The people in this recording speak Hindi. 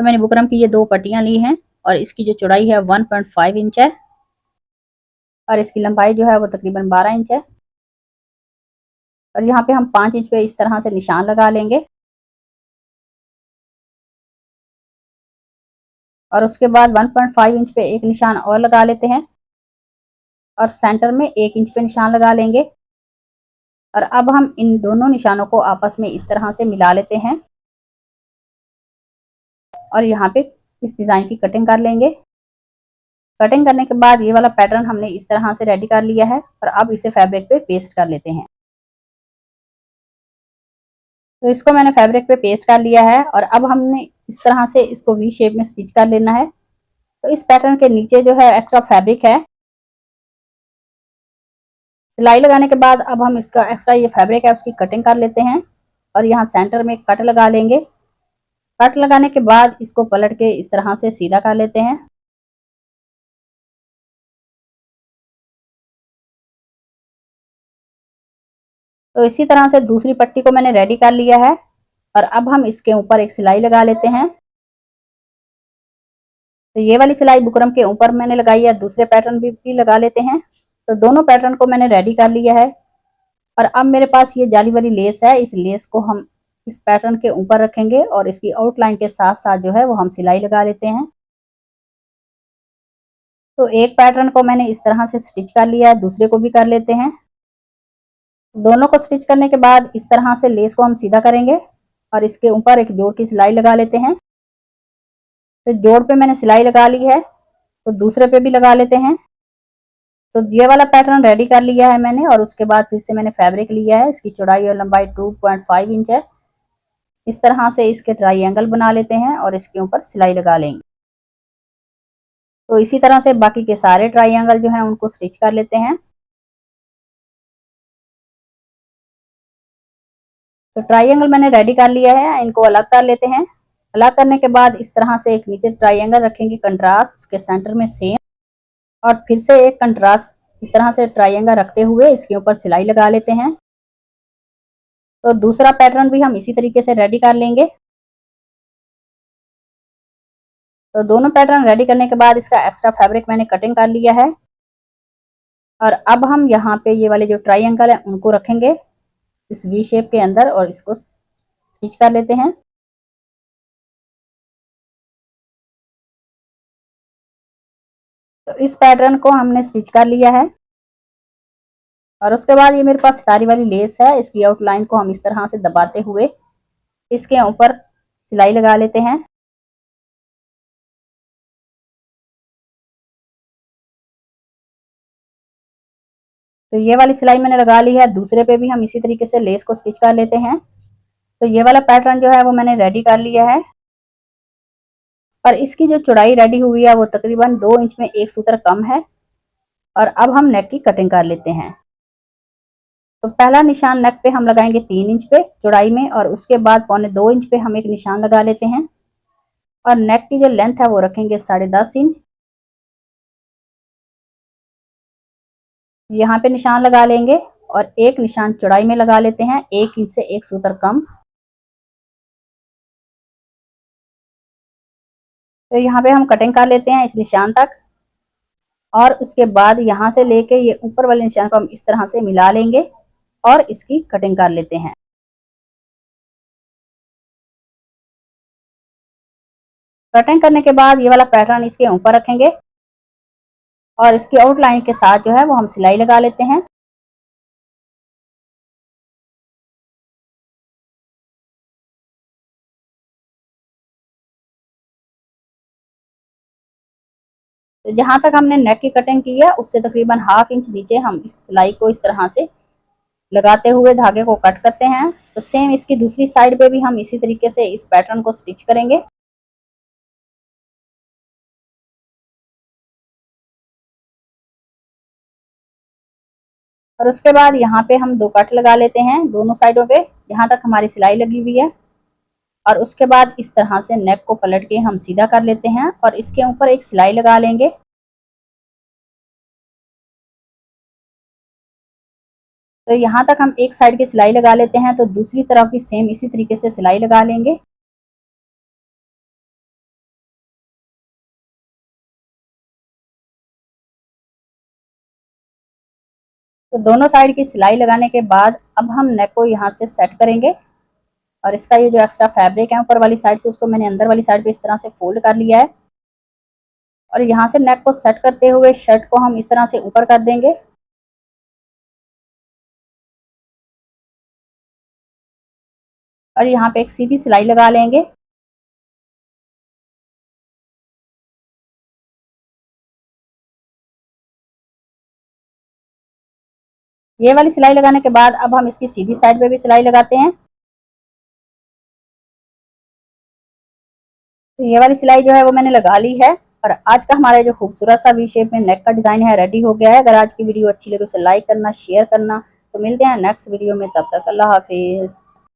तो मैंने बुकरम की ये 2 पट्टियां ली हैं और इसकी जो चौड़ाई है 1.5 इंच है और इसकी लंबाई जो है वो तकरीबन 12 इंच है। और यहाँ पे हम 5 इंच पे इस तरह से निशान लगा लेंगे और उसके बाद 1.5 इंच पे एक निशान और लगा लेते हैं और सेंटर में 1 इंच पे निशान लगा लेंगे। और अब हम इन दोनों निशानों को आपस में इस तरह से मिला लेते हैं और यहाँ पे इस डिज़ाइन की कटिंग कर लेंगे। कटिंग करने के बाद ये वाला पैटर्न हमने इस तरह से रेडी कर लिया है और अब इसे फैब्रिक पे पेस्ट कर लेते हैं। तो इसको मैंने फैब्रिक पे पेस्ट कर लिया है और अब हमने इस तरह से इसको वी शेप में स्टिच कर लेना है। तो इस पैटर्न के नीचे जो है एक्स्ट्रा फैब्रिक है, सिलाई लगाने के बाद अब हम इसका एक्स्ट्रा ये फैब्रिक है उसकी कटिंग कर लेते हैं और यहाँ सेंटर में कट लगा लेंगे। कट लगाने के बाद इसको पलट के इस तरह से सीधा कर लेते हैं। तो इसी तरह से दूसरी पट्टी को मैंने रेडी कर लिया है और अब हम इसके ऊपर एक सिलाई लगा लेते हैं। तो ये वाली सिलाई बुकरम के ऊपर मैंने लगाई है, दूसरे पैटर्न भी लगा लेते हैं। तो दोनों पैटर्न को मैंने रेडी कर लिया है और अब मेरे पास ये जाली वाली लेस है, इस लेस को हम इस पैटर्न के ऊपर रखेंगे और इसकी आउटलाइन के साथ साथ जो है वो हम सिलाई लगा लेते हैं। तो एक पैटर्न को मैंने इस तरह से स्टिच कर लिया है, दूसरे को भी कर लेते हैं। दोनों को स्टिच करने के बाद इस तरह से लेस को हम सीधा करेंगे और इसके ऊपर एक जोड़ की सिलाई लगा लेते हैं। तो जोड़ पे मैंने सिलाई लगा ली है, तो दूसरे पे भी लगा लेते हैं। तो ये वाला पैटर्न रेडी कर लिया है मैंने और उसके बाद फिर से मैंने फैब्रिक लिया है, इसकी चौड़ाई और लंबाई 2.5 इंच है। इस तरह से इसके ट्रायंगल बना लेते हैं और इसके ऊपर सिलाई लगा लेंगे। तो इसी तरह से बाकी के सारे ट्रायंगल जो हैं उनको स्टिच कर लेते हैं। तो ट्रायंगल मैंने रेडी कर लिया है, इनको अलग कर लेते हैं। अलग करने के बाद इस तरह से एक नीचे ट्रायंगल रखेंगे कंट्रास्ट, उसके सेंटर में सेम और फिर से एक कंट्रास्ट इस तरह से ट्रायंगल रखते हुए इसके ऊपर सिलाई लगा लेते हैं। तो दूसरा पैटर्न भी हम इसी तरीके से रेडी कर लेंगे। तो दोनों पैटर्न रेडी करने के बाद इसका एक्स्ट्रा फैब्रिक मैंने कटिंग कर लिया है और अब हम यहाँ पे ये वाले जो ट्रायंगल है उनको रखेंगे इस वी शेप के अंदर और इसको स्टिच कर लेते हैं। तो इस पैटर्न को हमने स्टिच कर लिया है और उसके बाद ये मेरे पास सितारी वाली लेस है, इसकी आउटलाइन को हम इस तरह से दबाते हुए इसके ऊपर सिलाई लगा लेते हैं। तो ये वाली सिलाई मैंने लगा ली है, दूसरे पे भी हम इसी तरीके से लेस को स्टिच कर लेते हैं। तो ये वाला पैटर्न जो है वो मैंने रेडी कर लिया है और इसकी जो चौड़ाई रेडी हुई है वो तकरीबन 2 इंच में 1 सूत्र कम है। और अब हम नेक की कटिंग कर लेते हैं। तो पहला निशान नेक पे हम लगाएंगे 3 इंच पे चौड़ाई में और उसके बाद 1.25 इंच पे हम एक निशान लगा लेते हैं और नेक की जो लेंथ है वो रखेंगे 10.5 इंच। यहाँ पे निशान लगा लेंगे और एक निशान चौड़ाई में लगा लेते हैं 1 इंच से 1 सूत्र कम। तो यहाँ पे हम कटिंग कर लेते हैं इस निशान तक और उसके बाद यहाँ से लेके ये ऊपर वाले निशान को हम इस तरह से मिला लेंगे और इसकी कटिंग कर लेते हैं। कटिंग करने के बाद ये वाला पैटर्न इसके ऊपर रखेंगे और इसकी आउटलाइन के साथ जो है वो हम सिलाई लगा लेते हैं। तो जहां तक हमने नेक की कटिंग की है उससे तकरीबन ½ इंच नीचे हम इस सिलाई को इस तरह से लगाते हुए धागे को कट करते हैं। तो सेम इसकी दूसरी साइड पे भी हम इसी तरीके से इस पैटर्न को स्टिच करेंगे। और उसके बाद यहाँ पे हम 2 कट लगा लेते हैं दोनों साइडों पे जहां तक हमारी सिलाई लगी हुई है और उसके बाद इस तरह से नेक को पलट के हम सीधा कर लेते हैं और इसके ऊपर एक सिलाई लगा लेंगे। तो यहाँ तक हम एक साइड की सिलाई लगा लेते हैं तो दूसरी तरफ भी सेम इसी तरीके से सिलाई लगा लेंगे। तो दोनों साइड की सिलाई लगाने के बाद अब हम नेक को यहाँ से सेट करेंगे और इसका ये जो एक्स्ट्रा फैब्रिक है ऊपर वाली साइड से उसको मैंने अंदर वाली साइड पे इस तरह से फोल्ड कर लिया है और यहाँ से नेक को सेट करते हुए शर्ट को हम इस तरह से ऊपर कर देंगे और यहाँ पे एक सीधी सिलाई लगा लेंगे। ये वाली सिलाई लगाने के बाद अब हम इसकी सीधी साइड पे भी सिलाई लगाते हैं। तो ये वाली सिलाई जो है वो मैंने लगा ली है और आज का हमारा जो खूबसूरत सा वी शेप में नेक का डिजाइन है रेडी हो गया है। अगर आज की वीडियो अच्छी लगे तो उसे लाइक करना, शेयर करना। तो मिलते हैं नेक्स्ट वीडियो में, तब तक अल्लाह हाफिज।